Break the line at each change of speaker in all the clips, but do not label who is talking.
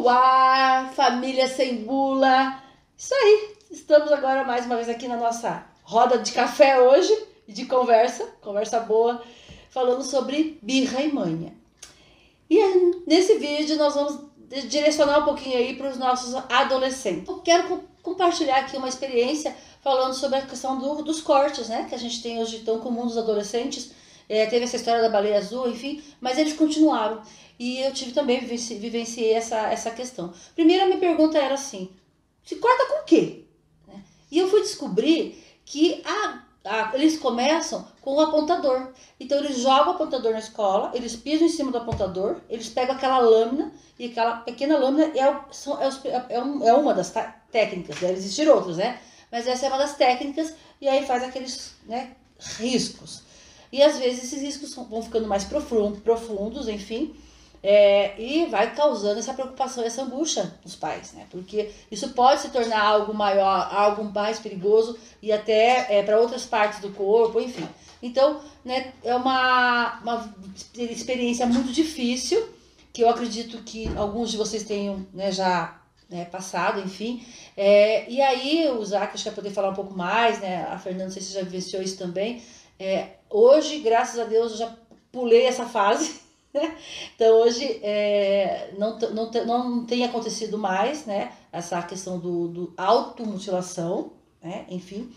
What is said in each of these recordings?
no ar, família sem bula. Isso aí, estamos agora mais uma vez aqui na nossa roda de café hoje, de conversa boa, falando sobre birra e manha. E nesse vídeo nós vamos direcionar um pouquinho aí para os nossos adolescentes. Eu quero compartilhar aqui uma experiência falando sobre a questão dos cortes, né, que a gente tem hoje tão comum dos adolescentes. Teve essa história da baleia azul, enfim, mas eles continuaram. E eu também vivenciei essa questão. Primeiro a minha pergunta era assim, se corta com o quê? E eu fui descobrir que eles começam com o apontador. Então eles jogam o apontador na escola, eles pisam em cima do apontador, eles pegam aquela lâmina, e aquela pequena lâmina é uma das técnicas, deve existir outras, né? Mas essa é uma das técnicas, e aí faz aqueles, né, riscos. E às vezes esses riscos vão ficando mais profundos, enfim, e vai causando essa preocupação, essa angústia nos pais, né? Porque isso pode se tornar algo maior, algo mais perigoso e até para outras partes do corpo, enfim. Então, né, é uma experiência muito difícil, que eu acredito que alguns de vocês tenham, né, já passado, enfim. E aí o Zac, acho que vai poder falar um pouco mais, né? A Fernanda, não sei se você já vivenciou isso também. Hoje, graças a Deus, eu já pulei essa fase. Então hoje não tem acontecido mais, né, essa questão do automutilação, né, enfim,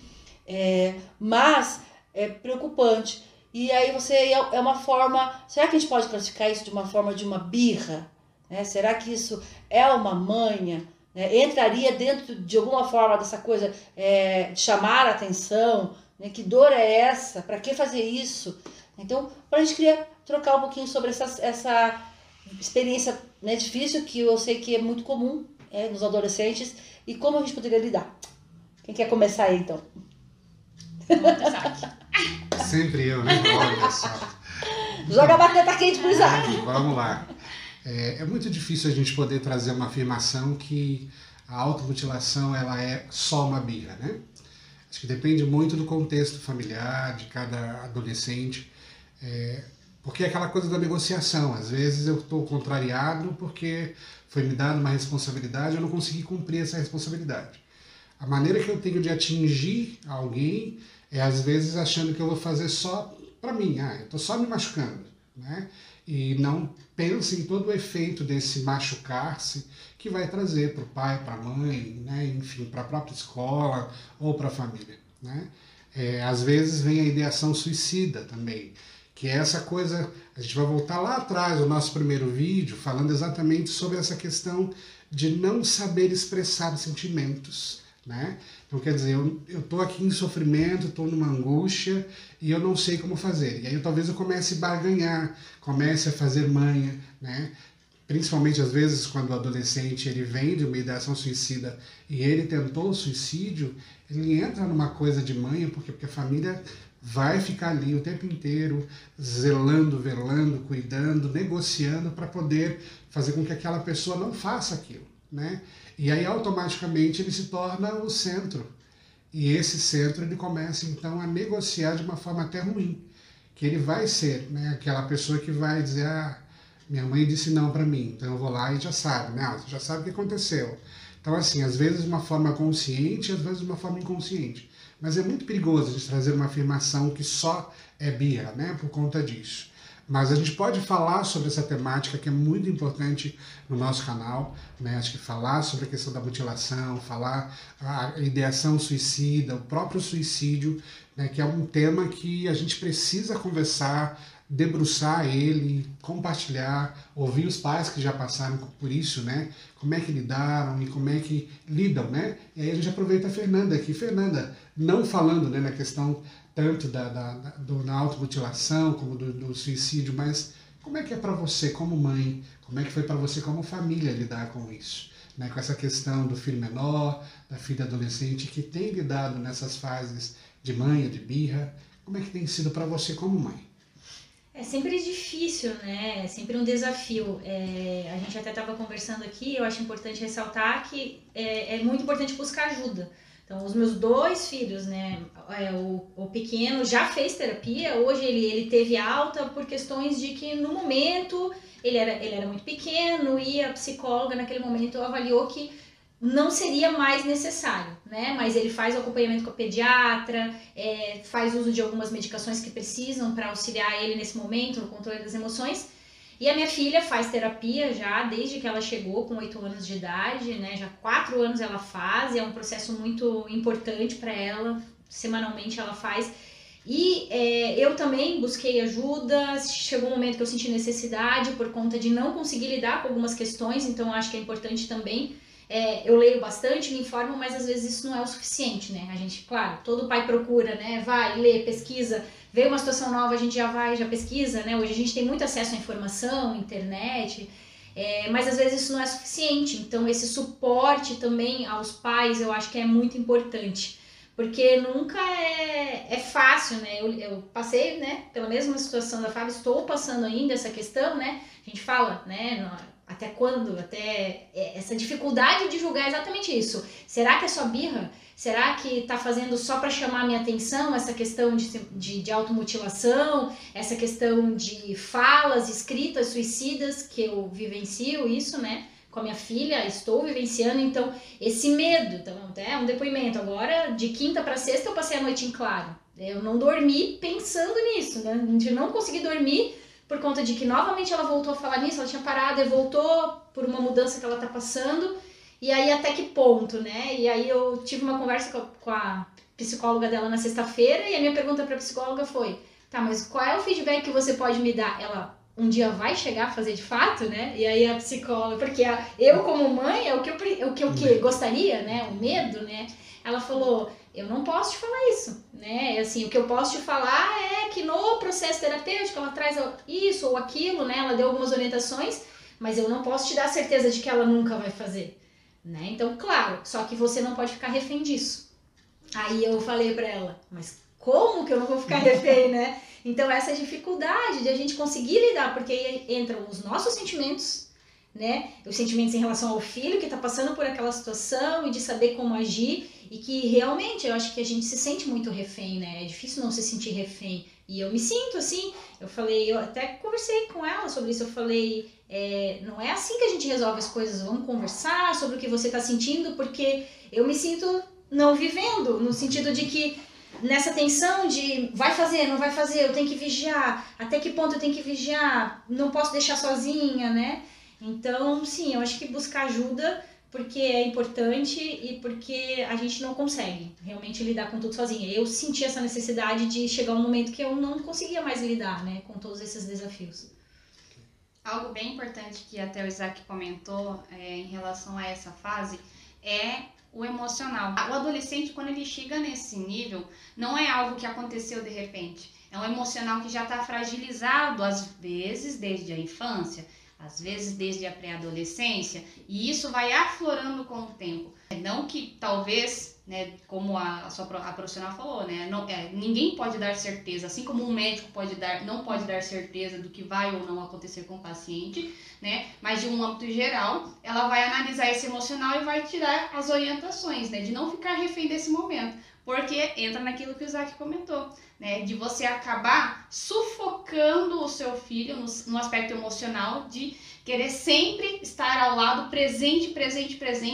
mas é preocupante. E aí é uma forma, será que a gente pode classificar isso de uma forma de uma birra? Né? Será que isso é uma manha? Né? Entraria dentro de alguma forma dessa coisa de chamar a atenção? Né? Que dor é essa? Para que fazer isso? Então, a gente queria trocar um pouquinho sobre essa experiência, né, difícil, que eu sei que é muito comum nos adolescentes, e como a gente poderia lidar. Quem quer começar aí, então?
Sempre eu, né? Olha só.
Joga a batata quente pro Isaac.
Vamos lá. É muito difícil a gente poder trazer uma afirmação que a automutilação ela é só uma birra, né? Acho que depende muito do contexto familiar, de cada adolescente. Porque é aquela coisa da negociação. Às vezes eu estou contrariado porque foi me dada uma responsabilidade e eu não consegui cumprir essa responsabilidade. A maneira que eu tenho de atingir alguém é às vezes achando que eu vou fazer só para mim. Eu estou só me machucando, né? E não pensa em todo o efeito desse machucar-se que vai trazer para o pai, para a mãe, né? Enfim, para a própria escola ou para a família, né? Às vezes vem a ideação suicida também, que é essa coisa, a gente vai voltar lá atrás, no nosso primeiro vídeo, falando exatamente sobre essa questão de não saber expressar sentimentos, né? Então, quer dizer, eu estou aqui em sofrimento, estou numa angústia e eu não sei como fazer. E aí talvez eu comece a barganhar, comece a fazer manha, né? Principalmente às vezes quando o adolescente ele vem de uma ideação suicida e ele tentou o suicídio, ele entra numa coisa de manha, porque a família vai ficar ali o tempo inteiro zelando, velando, cuidando, negociando para poder fazer com que aquela pessoa não faça aquilo, né? E aí automaticamente ele se torna o centro. E esse centro ele começa então a negociar de uma forma até ruim, que ele vai ser, né, aquela pessoa que vai dizer: minha mãe disse não para mim, então eu vou lá e já sabe, né? Você já sabe o que aconteceu. Então assim, às vezes de uma forma consciente, às vezes de uma forma inconsciente. Mas é muito perigoso a gente trazer uma afirmação que só é birra, né, por conta disso. Mas a gente pode falar sobre essa temática que é muito importante no nosso canal, né? Acho que falar sobre a questão da mutilação, falar a ideação suicida, o próprio suicídio, né? Que é um tema que a gente precisa conversar, debruçar ele, compartilhar, ouvir os pais que já passaram por isso, né? Como é que lidaram e como é que lidam, né? E aí a gente aproveita a Fernanda aqui. Fernanda, não falando, né, na questão tanto da automutilação como do suicídio, mas como é que é para você como mãe, como é que foi para você como família lidar com isso? Né? Com essa questão do filho menor, da filha adolescente que tem lidado nessas fases de manha, de birra, como é que tem sido para você como mãe?
É sempre difícil, né? É sempre um desafio. A gente até estava conversando aqui, eu acho importante ressaltar que é muito importante buscar ajuda. Então, os meus 2 filhos, né, o pequeno já fez terapia, hoje ele teve alta por questões de que no momento ele era muito pequeno e a psicóloga naquele momento avaliou que não seria mais necessário, né? Mas ele faz o acompanhamento com a pediatra, faz uso de algumas medicações que precisam para auxiliar ele nesse momento, no controle das emoções. E a minha filha faz terapia já desde que ela chegou com 8 anos de idade, né? Já 4 anos ela faz, é um processo muito importante para ela, semanalmente ela faz. E eu também busquei ajuda, chegou um momento que eu senti necessidade por conta de não conseguir lidar com algumas questões, então acho que é importante também. Eu leio bastante, me informo, mas às vezes isso não é o suficiente, né? A gente, claro, todo pai procura, né? Vai, lê, pesquisa, vê uma situação nova, a gente já vai, já pesquisa, né? Hoje a gente tem muito acesso à informação, internet, mas às vezes isso não é suficiente. Então esse suporte também aos pais eu acho que é muito importante, porque nunca é fácil, né? Eu passei, né, pela mesma situação da Fábio, estou passando ainda essa questão, né? A gente fala, né? Até quando? Até essa dificuldade de julgar exatamente isso. Será que é só birra? Será que tá fazendo só para chamar a minha atenção essa questão de automutilação, essa questão de falas, escritas, suicidas, que eu vivencio isso, né? Com a minha filha, estou vivenciando, então, esse medo. Então, é um depoimento. Agora, de quinta para sexta, eu passei a noite em claro. Eu não dormi pensando nisso, né? De não conseguir dormir por conta de que novamente ela voltou a falar nisso, ela tinha parado e voltou por uma mudança que ela tá passando, e aí até que ponto, né? E aí eu tive uma conversa com a psicóloga dela na sexta-feira, e a minha pergunta pra psicóloga foi, tá, mas qual é o feedback que você pode me dar? Ela, um dia vai chegar a fazer de fato, né? E aí a psicóloga, porque eu como mãe, é o que eu gostaria, né? O medo, né? Ela falou, eu não posso te falar isso, né? Assim, o que eu posso te falar é que no processo terapêutico ela traz isso ou aquilo, né? Ela deu algumas orientações, mas eu não posso te dar a certeza de que ela nunca vai fazer, né? Então, claro, só que você não pode ficar refém disso. Aí eu falei pra ela, mas como que eu não vou ficar refém, né? Então, essa dificuldade de a gente conseguir lidar, porque aí entram os nossos sentimentos, né? Os sentimentos em relação ao filho que tá passando por aquela situação e de saber como agir, e que realmente eu acho que a gente se sente muito refém, né? É difícil não se sentir refém. E eu me sinto assim, eu até conversei com ela sobre isso, eu falei, não é assim que a gente resolve as coisas, vamos conversar sobre o que você tá sentindo, porque eu me sinto não vivendo, no sentido de que nessa tensão de vai fazer, não vai fazer, eu tenho que vigiar, até que ponto eu tenho que vigiar, não posso deixar sozinha, né? Então, sim, eu acho que buscar ajuda porque é importante e porque a gente não consegue realmente lidar com tudo sozinha. Eu senti essa necessidade de chegar um momento que eu não conseguia mais lidar, né, com todos esses desafios.
Algo bem importante que até o Isaac comentou em relação a essa fase é o emocional. O adolescente, quando ele chega nesse nível, não é algo que aconteceu de repente. É um emocional que já está fragilizado, às vezes, desde a infância, às vezes desde a pré-adolescência, e isso vai aflorando com o tempo. Não que talvez, né, como a profissional falou, né, ninguém pode dar certeza, assim como um médico não pode dar certeza do que vai ou não acontecer com o paciente, né, mas de um âmbito geral, ela vai analisar esse emocional e vai tirar as orientações, né, de não ficar refém desse momento. Porque entra naquilo que o Isaac comentou, né? De você acabar sufocando o seu filho no aspecto emocional, de querer sempre estar ao lado, presente,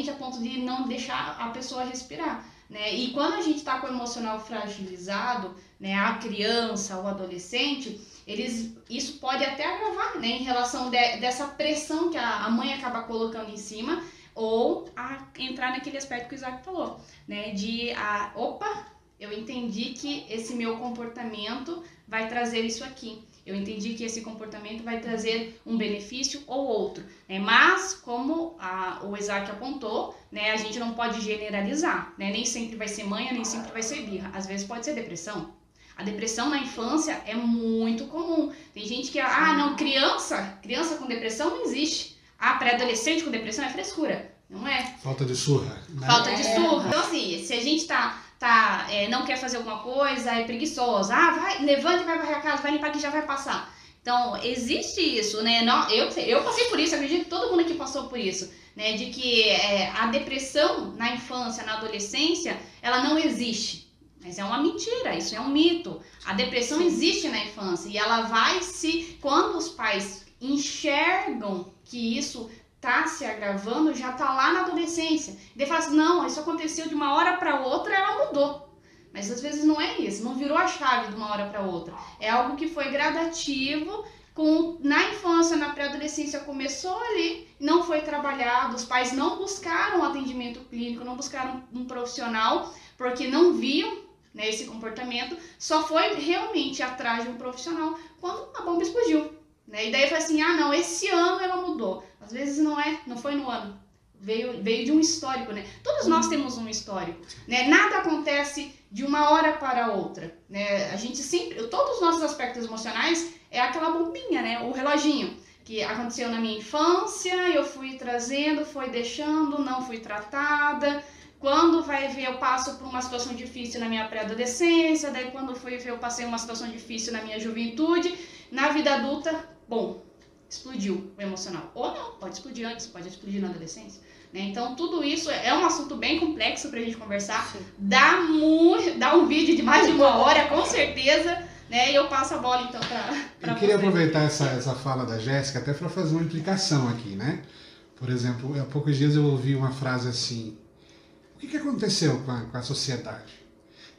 a ponto de não deixar a pessoa respirar, né? E quando a gente está com o emocional fragilizado, né? A criança, o adolescente, isso pode até agravar, né? Em relação dessa pressão que a mãe acaba colocando em cima, ou a entrar naquele aspecto que o Isaac falou, né, eu entendi que esse meu comportamento vai trazer isso aqui, eu entendi que esse comportamento vai trazer um benefício ou outro, né, mas como o Isaac apontou, né, a gente não pode generalizar, né, nem sempre vai ser manha, nem sempre vai ser birra, às vezes pode ser depressão. A depressão na infância é muito comum, tem gente que, criança com depressão não existe. Pré-adolescente com depressão é frescura, não é?
Falta de surra. Né?
Falta de surra. Então, assim, se a gente não quer fazer alguma coisa, é preguiçosa, levanta e vai varrer a casa, vai limpar que já vai passar. Então, existe isso, né? Eu passei por isso, acredito que todo mundo aqui passou passou por isso, né? De que a depressão na infância, na adolescência, ela não existe. Mas é uma mentira, isso é um mito. A depressão existe na infância e ela vai quando os pais enxergam que isso tá se agravando, já tá lá na adolescência. E daí fala assim, não, isso aconteceu de uma hora para outra, ela mudou. Mas às vezes não é isso, não virou a chave de uma hora para outra. É algo que foi gradativo, na infância, na pré-adolescência começou ali, não foi trabalhado, os pais não buscaram atendimento clínico, não buscaram um profissional, porque não viam, né, esse comportamento, só foi realmente atrás de um profissional quando a bomba explodiu. Né? E daí foi assim, não, esse ano ela mudou. Às vezes não foi no ano. Veio de um histórico, né? Todos nós temos um histórico, né? Nada acontece de uma hora para outra, né? A gente sempre, todos os nossos aspectos emocionais é aquela bombinha, né? O reloginho que aconteceu na minha infância, eu fui trazendo, fui deixando, não fui tratada. Quando vai ver, eu passo por uma situação difícil na minha pré-adolescência, daí quando foi ver, eu passei uma situação difícil na minha juventude, na vida adulta, bom, explodiu o emocional. Ou não, pode explodir antes, pode explodir na adolescência. Né? Então, tudo isso é um assunto bem complexo pra gente conversar. Dá um vídeo de mais de 1 hora, com certeza. Né? E eu passo a bola, então, pra
Eu queria aproveitar essa fala da Jéssica até para fazer uma implicação aqui, né? Por exemplo, há poucos dias eu ouvi uma frase assim, o que aconteceu com a sociedade?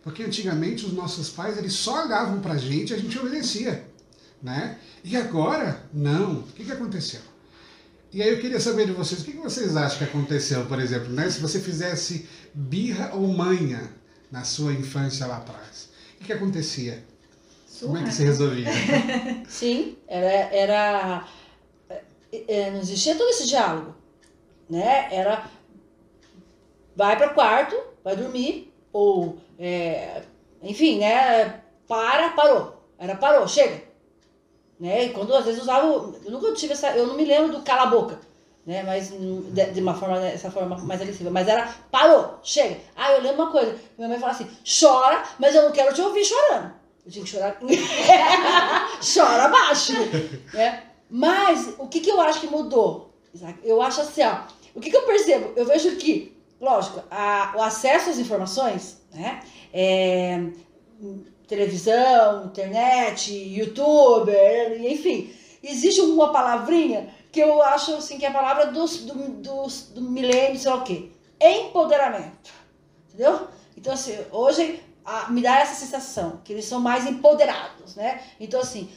Porque antigamente os nossos pais eles só olhavam pra gente e a gente obedecia. Né? E agora, não. O que aconteceu? E aí eu queria saber de vocês, o que vocês acham que aconteceu, por exemplo, né? Se você fizesse birra ou manha na sua infância lá atrás, o que acontecia? Como é que se resolvia?
Sim, não existia todo esse diálogo, né? Era, vai para o quarto, vai dormir, ou, enfim, né? Parou, chega. Né? E quando às vezes usava, eu nunca tive eu não me lembro do cala a boca, né? Mas de uma forma, essa forma mais agressiva, mas era parou, chega. Eu lembro uma coisa, minha mãe fala assim, chora, mas eu não quero te ouvir chorando. Eu tinha que chorar, chora baixo, né? Mas o que eu acho que mudou? Eu acho assim, o que eu percebo? Eu vejo que, lógico, o acesso às informações, né? Televisão, internet, youtuber, enfim. Existe uma palavrinha que eu acho assim, que é a palavra do milênio, sei lá o quê. Empoderamento. Entendeu? Então, assim, hoje me dá essa sensação que eles são mais empoderados, né? Então, assim,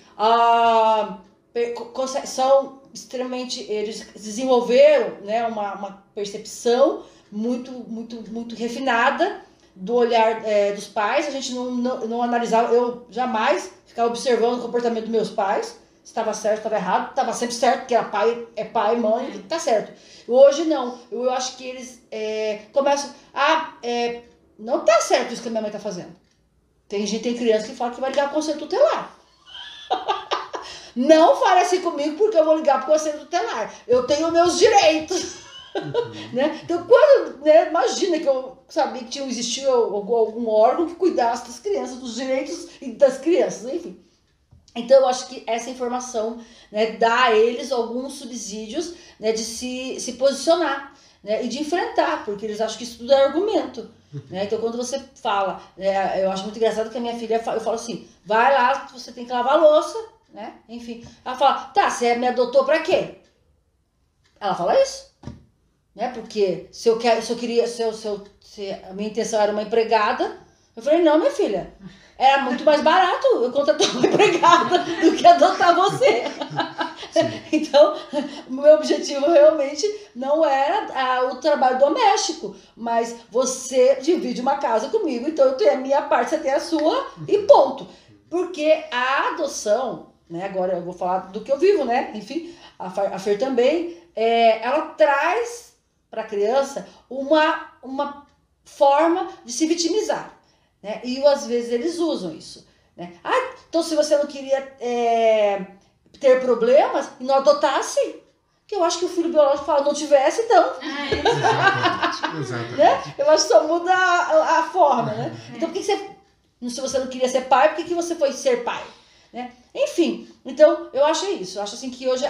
são extremamente... Eles desenvolveram, né, uma percepção muito refinada do olhar dos pais. A gente não analisava, eu jamais ficava observando o comportamento dos meus pais, se estava certo, se estava errado, estava sempre certo, porque é pai, mãe, tá certo. Hoje não, eu acho que eles começam não tá certo isso que a minha mãe tá fazendo. Tem criança que fala que vai ligar pro conselho tutelar. Não fale assim comigo porque eu vou ligar pro conselho tutelar. Eu tenho meus direitos. Né? Então, quando, né, imagina que eu sabia que existia algum órgão que cuidasse das crianças, dos direitos das crianças, enfim. Então, eu acho que essa informação, né, dá a eles alguns subsídios, né, de se posicionar, né, e de enfrentar, porque eles acham que isso tudo é argumento. Né? Então, quando você fala, né, eu acho muito engraçado que a minha filha, eu falo assim, vai lá, você tem que lavar a louça, né? Enfim. Ela fala, tá, você me adotou pra quê? Ela fala isso. Né? Porque se a minha intenção era uma empregada, eu falei, não, minha filha, era muito mais barato eu contratar uma empregada do que adotar você. Então, o meu objetivo realmente não era o trabalho doméstico, mas você divide uma casa comigo, então eu tenho a minha parte, você tem a sua e ponto. Porque a adoção, né, agora eu vou falar do que eu vivo, né? Enfim, a Fer também, ela traz para a criança uma forma de se vitimizar, né? E às vezes eles usam isso, né? Então se você não queria ter problemas e não adotasse, que eu acho que o filho biológico fala, não tivesse, então.
Exatamente.
Né? Eu acho que só muda a forma, né? Então por que você, se você não queria ser pai, por que você foi ser pai? né? Enfim, então eu acho isso. Eu acho assim que hoje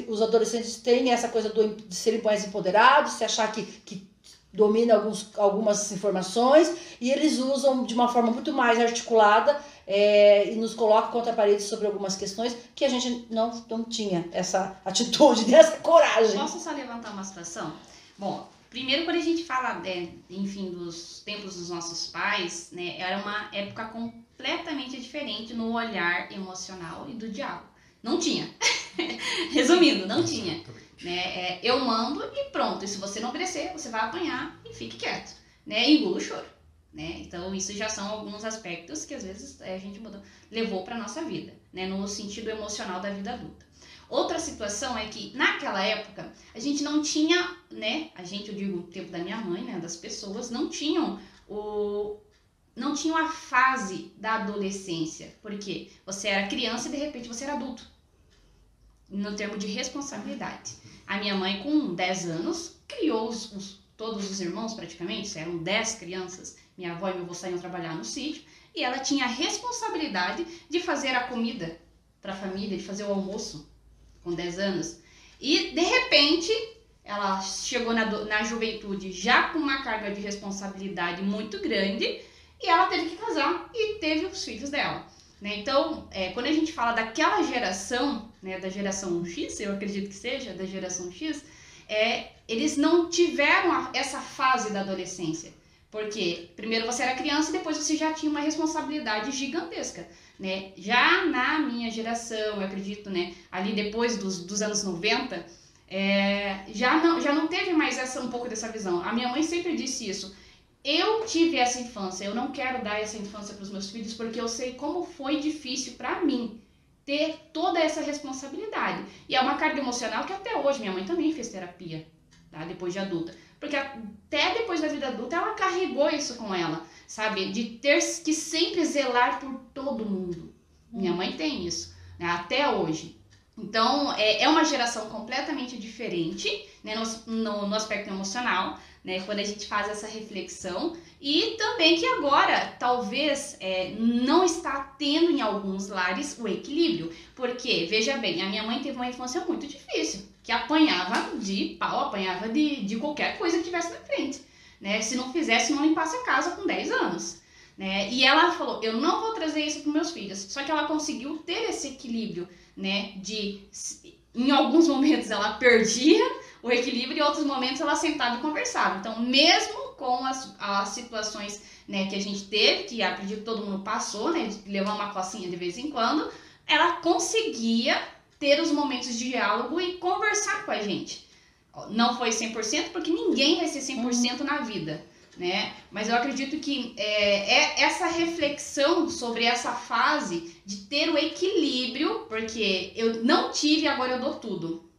os adolescentes têm essa coisa de serem mais empoderados, se achar que domina algumas informações, e eles usam de uma forma muito mais articulada e nos colocam contra a parede sobre algumas questões que a gente não tinha essa atitude, essa coragem.
Posso só levantar uma situação? Bom, primeiro, quando a gente fala, enfim, dos tempos dos nossos pais, né, era uma época completamente diferente no olhar emocional e do diálogo. Não tinha. Resumindo, não tinha. Né? Eu mando e pronto. E se você não obedecer, você vai apanhar e fique quieto. Né? E engula o choro. Né? Então, isso já são alguns aspectos que às vezes a gente levou para a nossa vida, né? No sentido emocional da vida adulta. Outra situação é que, naquela época, a gente não tinha, né? Eu digo o tempo da minha mãe, né? Das pessoas, não tinham a fase da adolescência. Porque você era criança e, de repente, você era adulto. No termo de responsabilidade. A minha mãe, com 10 anos, criou todos os irmãos, praticamente. Eram 10 crianças. Minha avó e meu avô saíam trabalhar no sítio. E ela tinha a responsabilidade de fazer a comida para a família, de fazer o almoço. Com 10 anos. E, de repente, ela chegou na juventude já com uma carga de responsabilidade muito grande e ela teve que casar e teve os filhos dela. Né? Então, quando a gente fala daquela geração, né, da geração X, eu acredito que seja, da geração X, eles não tiveram essa fase da adolescência. Porque primeiro você era criança e depois você já tinha uma responsabilidade gigantesca. Né? Já na minha geração, eu acredito, né, ali depois dos anos 90, já não teve mais um pouco dessa visão. A minha mãe sempre disse isso. Eu tive essa infância, eu não quero dar essa infância para os meus filhos porque eu sei como foi difícil para mim ter toda essa responsabilidade. E é uma carga emocional que até hoje, minha mãe também fez terapia, tá? Depois de adulta. Porque até depois da vida adulta ela carregou isso com ela, sabe? De ter que sempre zelar por todo mundo. Minha mãe tem isso, né? Até hoje. Então, é uma geração completamente diferente, né? No aspecto emocional, né? Quando a gente faz essa reflexão. E também que agora, talvez, não está tendo em alguns lares o equilíbrio. Porque, veja bem, a minha mãe teve uma infância muito difícil. Que apanhava de pau, apanhava de qualquer coisa que tivesse na frente. Né? Se não fizesse, não limpasse a casa com 10 anos. Né? E ela falou, eu não vou trazer isso para meus filhos. Só que ela conseguiu ter esse equilíbrio, né? Em alguns momentos ela perdia o equilíbrio e em outros momentos ela sentava e conversava. Então, mesmo com as situações, né, que a gente teve, que acredito que todo mundo passou, né, de levar uma cocinha de vez em quando, ela conseguia ter os momentos de diálogo e conversar com a gente. Não foi 100%, porque ninguém vai ser 100% na vida, né? Mas eu acredito que essa reflexão sobre essa fase de ter o equilíbrio, porque eu não tive, agora eu dou tudo.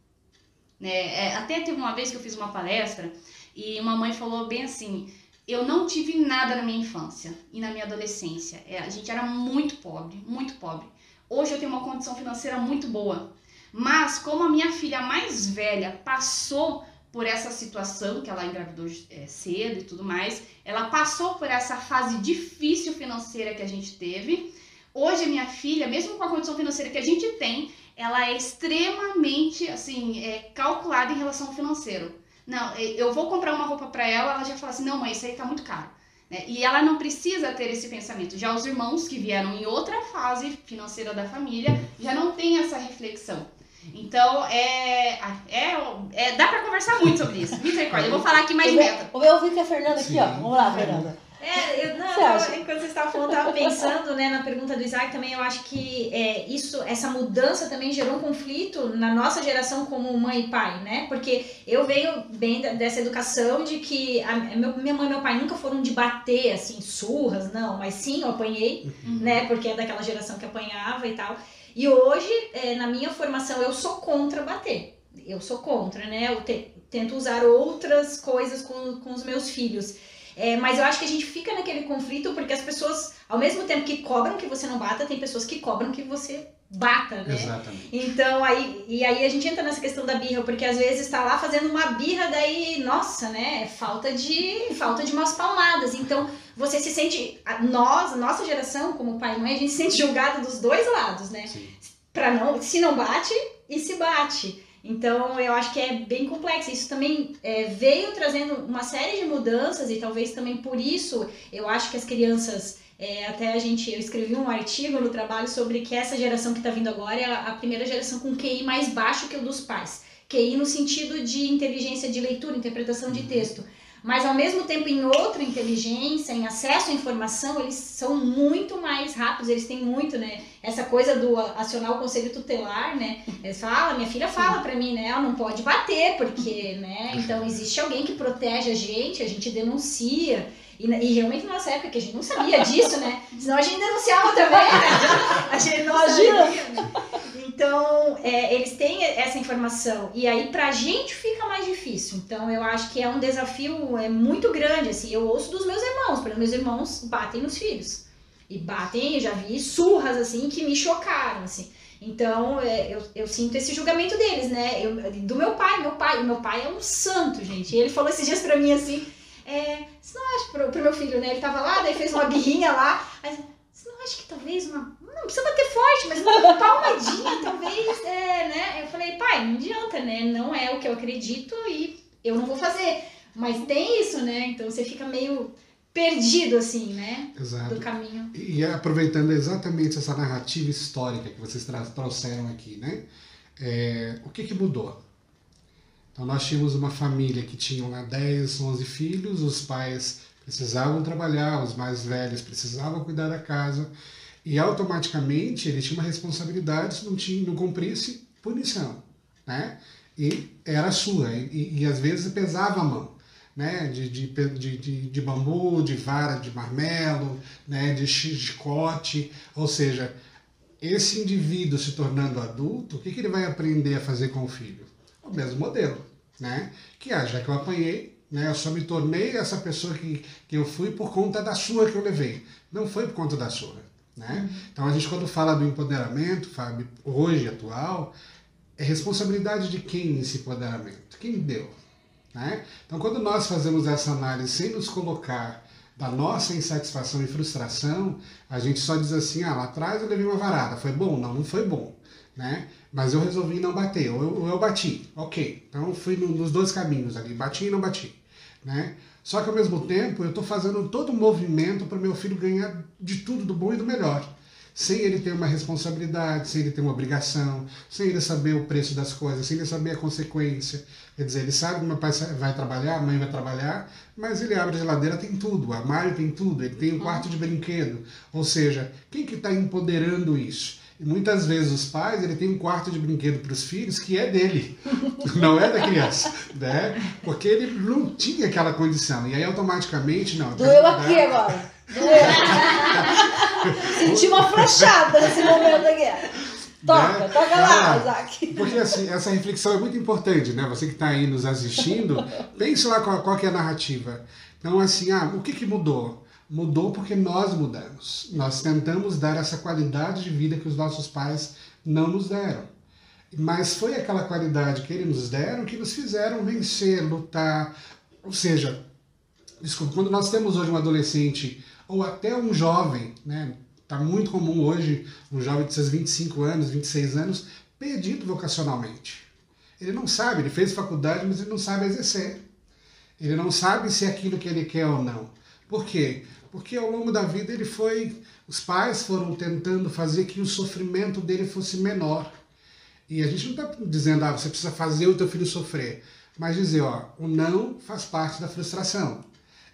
Né? Até teve uma vez que eu fiz uma palestra e uma mãe falou bem assim, eu não tive nada na minha infância e na minha adolescência. A gente era muito pobre, muito pobre. Hoje eu tenho uma condição financeira muito boa, mas como a minha filha mais velha passou por essa situação, que ela engravidou cedo e tudo mais, ela passou por essa fase difícil financeira que a gente teve. Hoje a minha filha, mesmo com a condição financeira que a gente tem, ela é extremamente assim, calculada em relação ao financeiro. Não, eu vou comprar uma roupa para ela, ela já fala assim, não mãe, isso aí tá muito caro. Né? E ela não precisa ter esse pensamento. Já os irmãos que vieram em outra fase financeira da família, já não tem essa reflexão. Então, dá pra conversar muito sobre isso. Misericórdia, eu vou falar aqui mais de meta.
Vou ouvir que a Fernanda aqui, ó. Vamos lá, Fernanda.
Enquanto você estava falando, eu estava pensando, né, na pergunta do Isaac também, eu acho que essa mudança também gerou um conflito na nossa geração como mãe e pai, né? Porque eu venho bem dessa educação de que minha mãe e meu pai nunca foram de bater, assim, surras, não, mas sim, eu apanhei, né? Porque é daquela geração que apanhava e tal. E hoje, na minha formação, eu sou contra bater. Eu sou contra, né? Eu tento usar outras coisas com os meus filhos. Mas eu acho que a gente fica naquele conflito porque as pessoas, ao mesmo tempo que cobram que você não bata, tem pessoas que cobram que você bata, né?
Exatamente.
Então, aí a gente entra nessa questão da birra, porque às vezes tá lá fazendo uma birra, daí, nossa, né? É falta de umas palmadas. Então, você se sente, nossa geração, como pai e mãe, a gente se sente julgado dos dois lados, né?
Sim.
Se não bate, e se bate. Então, eu acho que é bem complexo. Isso também veio trazendo uma série de mudanças e talvez também por isso eu acho que as crianças... eu escrevi um artigo no trabalho sobre que essa geração que está vindo agora é a primeira geração com QI mais baixo que o dos pais. QI no sentido de inteligência de leitura, interpretação de texto. Mas, ao mesmo tempo, em outra inteligência, em acesso à informação, eles são muito mais rápidos, eles têm muito, né? Essa coisa do acionar o conselho tutelar, né? Eles falam, minha filha fala pra mim, né? Ela não pode bater, porque, né? Então, existe alguém que protege a gente denuncia. E realmente, na nossa época, que a gente não sabia disso, né? Senão a gente denunciava também, né? A gente não sabia, né? Então, eles têm essa informação. E aí, pra gente, fica mais difícil. Então, eu acho que é um desafio muito grande, assim. Eu ouço dos meus irmãos. Porque meus irmãos batem nos filhos. E batem, eu já vi surras, assim, que me chocaram, assim. Então, eu sinto esse julgamento deles, né? Do meu pai. Meu pai é um santo, gente. E ele falou esses dias pra mim, assim... Você não acha, pro meu filho, né? Ele tava lá, daí fez uma birrinha lá. Aí, você não acha que talvez não precisa bater forte, mas uma palmadinha, talvez, né? Eu falei, pai, não adianta, né? Não é o que eu acredito e eu não vou fazer. Mas tem isso, né? Então você fica meio perdido, assim, né?
Exato.
Do caminho.
E aproveitando exatamente essa narrativa histórica que vocês trouxeram aqui, né? O que mudou? Então, nós tínhamos uma família que tinha lá 10, 11 filhos, os pais precisavam trabalhar, os mais velhos precisavam cuidar da casa, e automaticamente ele tinha uma responsabilidade, se não cumprisse, punição, né? E era sua, e às vezes pesava a mão, né? De bambu, de vara de marmelo, né? De chicote, ou seja, esse indivíduo se tornando adulto, o que ele vai aprender a fazer com o filho? O mesmo modelo, né? Já que eu apanhei, né? Eu só me tornei essa pessoa que eu fui por conta da sua que eu levei. Não foi por conta da sua, né? Então a gente quando fala do empoderamento, Fábio, hoje, atual, é responsabilidade de quem esse empoderamento? Quem deu, né? Então quando nós fazemos essa análise sem nos colocar da nossa insatisfação e frustração, a gente só diz assim, lá atrás eu levei uma varada, foi bom? Não foi bom. Né? Mas eu resolvi não bater, ou eu bati, ok, então fui nos dois caminhos ali, bati e não bati, né? Só que ao mesmo tempo eu estou fazendo todo um movimento para o meu filho ganhar de tudo, do bom e do melhor, sem ele ter uma responsabilidade, sem ele ter uma obrigação, sem ele saber o preço das coisas, sem ele saber a consequência. Quer dizer, ele sabe que meu pai vai trabalhar, a mãe vai trabalhar, mas ele abre a geladeira, tem tudo, o armário tem tudo, ele tem um quarto de brinquedo, ou seja, quem que está empoderando isso? E muitas vezes os pais, ele tem um quarto de brinquedo para os filhos que é dele, não é da criança, né? Porque ele não tinha aquela condição. E aí automaticamente, não.
Doeu aqui agora. Doeu. Senti uma flechada nesse momento aqui. Toca lá, Isaac.
Porque assim, essa reflexão é muito importante, né? Você que está aí nos assistindo, pense lá qual que é a narrativa. Então assim, o que mudou? Mudou porque nós mudamos. Nós tentamos dar essa qualidade de vida que os nossos pais não nos deram. Mas foi aquela qualidade que eles nos deram que nos fizeram vencer, lutar. Ou seja, desculpa, quando nós temos hoje um adolescente ou até um jovem, né? Está muito comum hoje um jovem de seus 25 anos, 26 anos, perdido vocacionalmente. Ele não sabe, ele fez faculdade, mas ele não sabe exercer. Ele não sabe se é aquilo que ele quer ou não. Por quê? Porque ao longo da vida os pais foram tentando fazer que o sofrimento dele fosse menor. E a gente não está dizendo, você precisa fazer o teu filho sofrer, mas dizer, o não faz parte da frustração.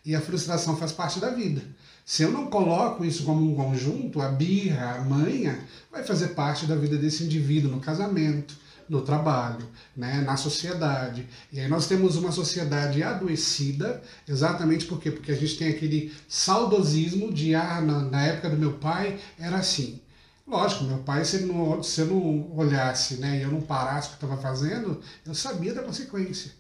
E a frustração faz parte da vida. Se eu não coloco isso como um conjunto, a birra, a manha, vai fazer parte da vida desse indivíduo no casamento, no trabalho, né, na sociedade. E aí nós temos uma sociedade adoecida, exatamente por quê? Porque a gente tem aquele saudosismo de, na época do meu pai era assim. Lógico, meu pai, se eu não olhasse, né, e eu não parasse o que eu estava fazendo, eu sabia da consequência.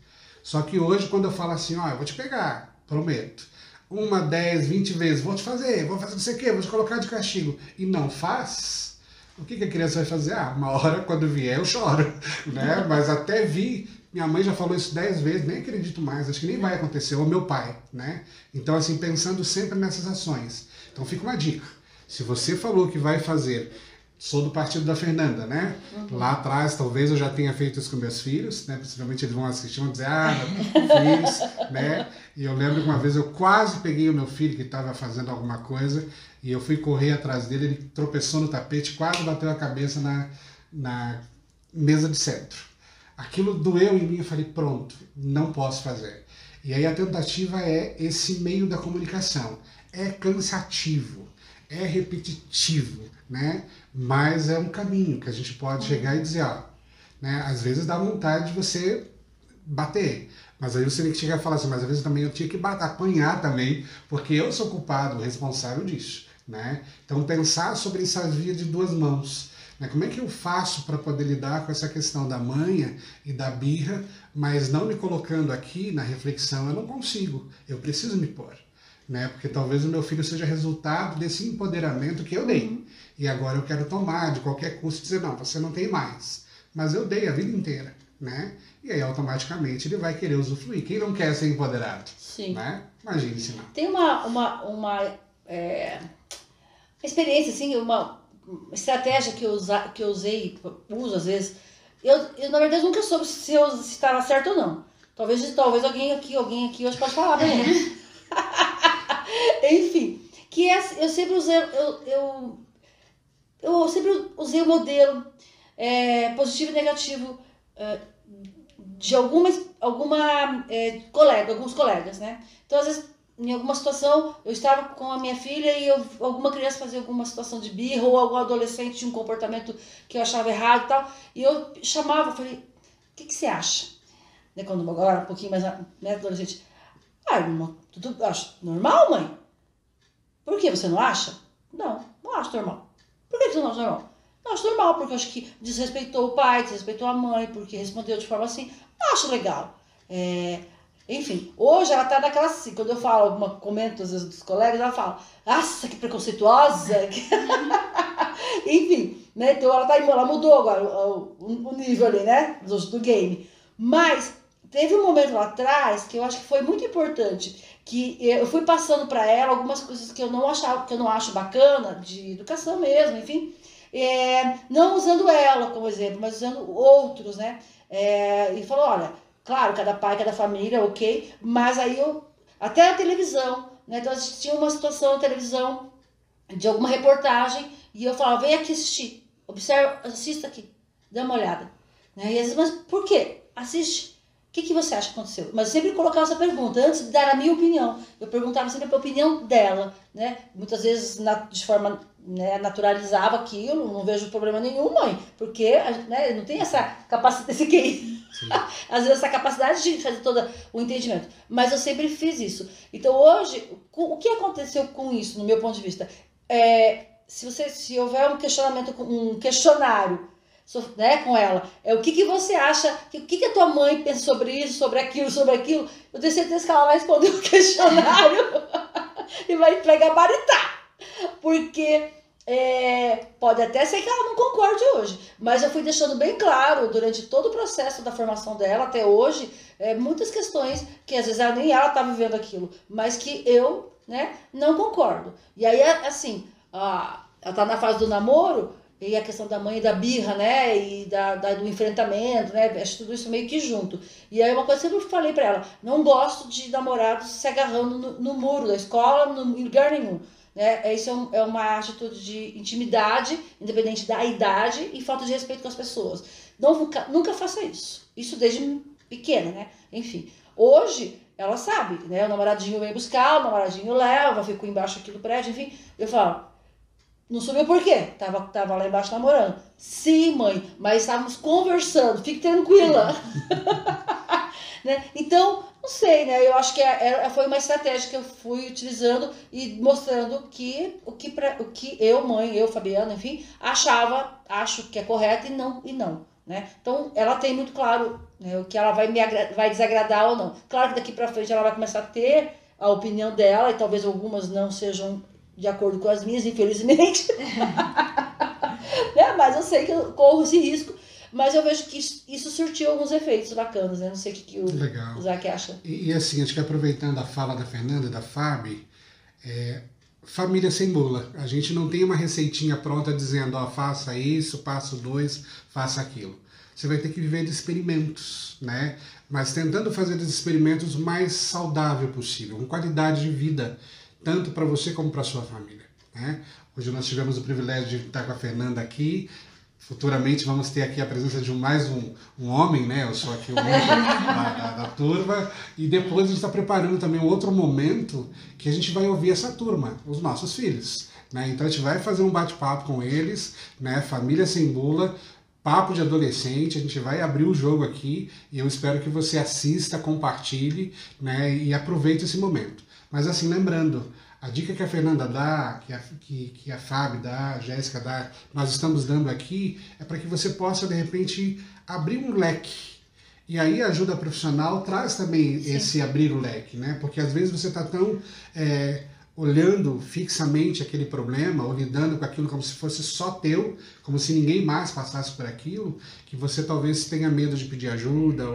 Só que hoje, quando eu falo assim, eu vou te pegar, prometo, 1, 10, 20 vezes, vou fazer não sei o quê, vou te colocar de castigo, e não faz, O que a criança vai fazer? Uma hora, quando vier, eu choro, né? Mas até vir, minha mãe já falou isso 10 vezes, nem acredito mais, acho que nem vai acontecer, ou meu pai, né? Então, assim, pensando sempre nessas ações. Então, fica uma dica. Se você falou que vai fazer, sou do partido da Fernanda, né? Lá atrás, talvez eu já tenha feito isso com meus filhos, né? Possivelmente eles vão assistir e vão dizer, não fiz, né? E eu lembro que uma vez eu quase peguei o meu filho que estava fazendo alguma coisa e eu fui correr atrás dele, ele tropeçou no tapete, quase bateu a cabeça na mesa de centro. Aquilo doeu em mim, eu falei, pronto, não posso fazer. E aí a tentativa é esse meio da comunicação. É cansativo, é repetitivo, né? Mas é um caminho que a gente pode chegar e dizer, né? Às vezes dá vontade de você bater, mas aí você tem que chegar e falar assim, mas às vezes também eu tinha que apanhar também, porque eu sou culpado, responsável disso, né? Então pensar sobre essa via de duas mãos, né? Como é que eu faço para poder lidar com essa questão da manha e da birra, mas não me colocando aqui na reflexão, eu não consigo, eu preciso me pôr, né? Porque talvez o meu filho seja resultado desse empoderamento que eu dei. E agora eu quero tomar de qualquer custo e dizer, não, você não tem mais. Mas eu dei a vida inteira, né? E aí automaticamente ele vai querer usufruir. Quem não quer ser empoderado?
Sim.
Né? Imagine se não.
Tem uma experiência, assim, uma estratégia que eu usei, uso às vezes. Eu na verdade nunca soube se estava certo ou não. Talvez alguém aqui hoje pode falar pra mim. Enfim, que eu sempre usei, eu sempre usei o modelo positivo e negativo de alguns colegas, né? Então, às vezes, em alguma situação, eu estava com a minha filha e alguma criança fazia alguma situação de birra ou algum adolescente tinha um comportamento que eu achava errado e tal, e eu chamava, falei, o que você acha? Né, quando agora um pouquinho mais adolescente, tudo acho normal, mãe? Por que você não acha? Não acho normal. Por que você não acha normal? Não acho normal, porque eu acho que desrespeitou o pai, desrespeitou a mãe, porque respondeu de forma assim. Não acho legal. Enfim, hoje ela tá naquela assim, quando eu falo, comento às vezes dos colegas, ela fala, nossa, que preconceituosa. Enfim, né? Então ela mudou agora o nível ali, né? Do game. Mas teve um momento lá atrás que eu acho que foi muito importante, que eu fui passando para ela algumas coisas que eu não acho bacana, de educação mesmo, enfim, não usando ela como exemplo, mas usando outros, né? E falou, olha, claro, cada pai, cada família, ok, mas aí até a televisão, né? Então a gente tinha uma situação na televisão de alguma reportagem e eu falava, vem aqui assistir, assista aqui, dá uma olhada, né? E às vezes, mas por quê? Assiste. O que você acha que aconteceu? Mas eu sempre colocava essa pergunta, antes de dar a minha opinião. Eu perguntava sempre a opinião dela, né? Muitas vezes, de forma, né, naturalizava aquilo, não vejo problema nenhum, mãe, porque, né, não tem essa capacidade, esse QI. Às vezes essa capacidade de fazer todo o entendimento. Mas eu sempre fiz isso. Então hoje, o que aconteceu com isso, no meu ponto de vista? Se houver um questionário, né, com ela, o que você acha, o que a tua mãe pensa sobre isso, sobre aquilo, eu tenho certeza que ela vai responder o questionário e vai gabaritar, porque pode até ser que ela não concorde hoje, mas eu fui deixando bem claro durante todo o processo da formação dela até hoje, muitas questões que às vezes nem ela tá vivendo aquilo, mas que eu, né, não concordo. E aí, assim, ela tá na fase do namoro, e a questão da mãe e da birra, né, e do enfrentamento, né, acho tudo isso meio que junto. E aí uma coisa que eu sempre falei pra ela, não gosto de namorados se agarrando no muro da escola, em lugar nenhum. Né? Isso é uma atitude de intimidade, independente da idade, e falta de respeito com as pessoas. Nunca faça isso. Isso desde pequena, né? Enfim, hoje ela sabe, né? O namoradinho vem buscar, o namoradinho leva, ficou embaixo aqui do prédio, enfim. Eu falo, não subiu por quê? Tava lá embaixo namorando. Sim, mãe, mas estávamos conversando, fique tranquila. Né? Então, não sei, né? Eu acho que foi uma estratégia que eu fui utilizando e mostrando o que eu, mãe, eu, Fabiana, enfim, acho que é correto e não, né? Então, ela tem muito claro, né, o que ela vai desagradar ou não. Claro que daqui pra frente ela vai começar a ter a opinião dela e talvez algumas não sejam de acordo com as minhas, infelizmente. né? Mas eu sei que eu corro esse risco, mas eu vejo que isso surtiu alguns efeitos bacanas, né? Não sei o que
Legal.
o Isaac acha.
E assim, acho que aproveitando a fala da Fernanda e da Fábio, família sem bula. A gente não tem uma receitinha pronta dizendo, ó, faça isso, passo 2, faça aquilo. Você vai ter que viver de experimentos, né? Mas tentando fazer os experimentos o mais saudável possível, com qualidade de vida, tanto para você como para sua família, né? Hoje nós tivemos o privilégio de estar com a Fernanda aqui. Futuramente vamos ter aqui a presença de mais um homem, né? Eu sou aqui o homem da turma. E depois a gente está preparando também um outro momento que a gente vai ouvir essa turma, os nossos filhos, né? Então a gente vai fazer um bate-papo com eles, né? Família sem bula, papo de adolescente, a gente vai abrir o jogo aqui e eu espero que você assista, compartilhe, né? E aproveite esse momento. Mas assim, lembrando, a dica que a Fernanda dá, que a Fábio dá, a Jéssica dá, nós estamos dando aqui, é para que você possa, de repente, abrir um leque. E aí a ajuda profissional traz também esse abrir o leque, né? Porque às vezes você está tão olhando fixamente aquele problema, ou lidando com aquilo como se fosse só teu, como se ninguém mais passasse por aquilo, que você talvez tenha medo de pedir ajuda,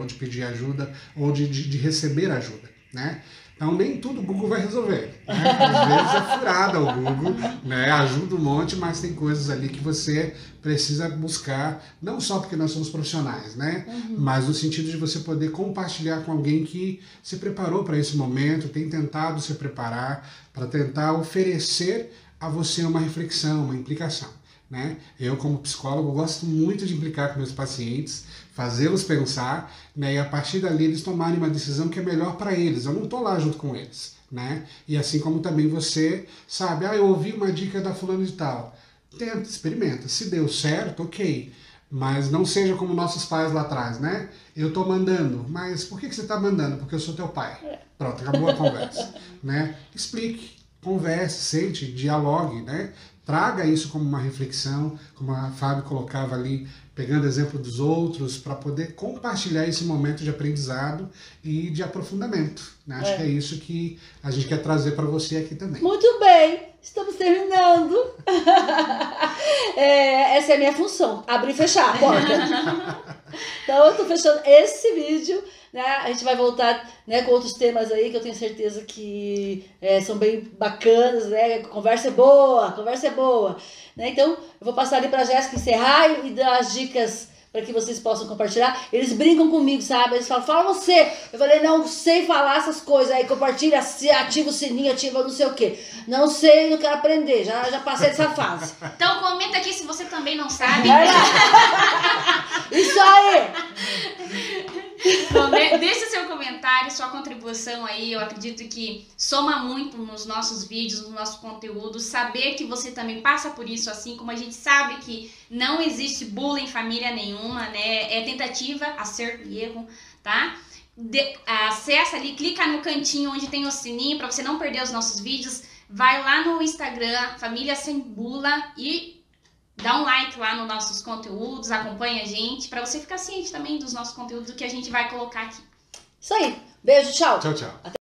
ou de receber ajuda, né? Então nem tudo o Google vai resolver, né? Às vezes é furada o Google, né? Ajuda um monte, mas tem coisas ali que você precisa buscar, não só porque nós somos profissionais, né? Mas no sentido de você poder compartilhar com alguém que se preparou para esse momento, tem tentado se preparar para tentar oferecer a você uma reflexão, uma implicação, né? Eu, como psicólogo, gosto muito de implicar com meus pacientes, fazê-los pensar, né? E a partir dali eles tomarem uma decisão que é melhor para eles. Eu não estou lá junto com eles, né? E assim como também você sabe, eu ouvi uma dica da fulano de tal. Tenta, experimenta. Se deu certo, ok. Mas não seja como nossos pais lá atrás, né? Eu estou mandando, mas por que você está mandando? Porque eu sou teu pai. Pronto, acabou a conversa, né? Explique, converse, sente, dialogue, né? Traga isso como uma reflexão, como a Fábio colocava ali, pegando exemplo dos outros, para poder compartilhar esse momento de aprendizado e de aprofundamento, né? Acho que é isso que a gente quer trazer para você aqui também.
Muito bem, estamos terminando. Essa é a minha função, abrir e fechar a porta. Então eu estou fechando esse vídeo, né? A gente vai voltar, né, com outros temas aí que eu tenho certeza que são bem bacanas, né? Conversa é boa, né? Então eu vou passar ali para a Jéssica encerrar e dar as dicas para que vocês possam compartilhar. Eles brincam comigo, sabe? Eles falam, fala você. Eu falei, não sei falar essas coisas aí, compartilha, ativa o sininho, ativa não sei o quê. Não sei, não quero aprender, já passei dessa fase.
Então comenta aqui se você também não sabe.
Isso aí!
Deixe seu comentário, sua contribuição aí. Eu acredito que soma muito nos nossos vídeos, no nosso conteúdo. Saber que você também passa por isso, assim como a gente sabe que não existe bullying em família nenhuma, né? É tentativa, acerto e erro, tá? Acessa ali, clica no cantinho onde tem o sininho para você não perder os nossos vídeos. Vai lá no Instagram, Família Sem Bula, e dá um like lá nos nossos conteúdos, acompanha a gente, para você ficar ciente também dos nossos conteúdos, do que a gente vai colocar aqui.
Isso aí. Beijo, tchau.
Tchau, tchau.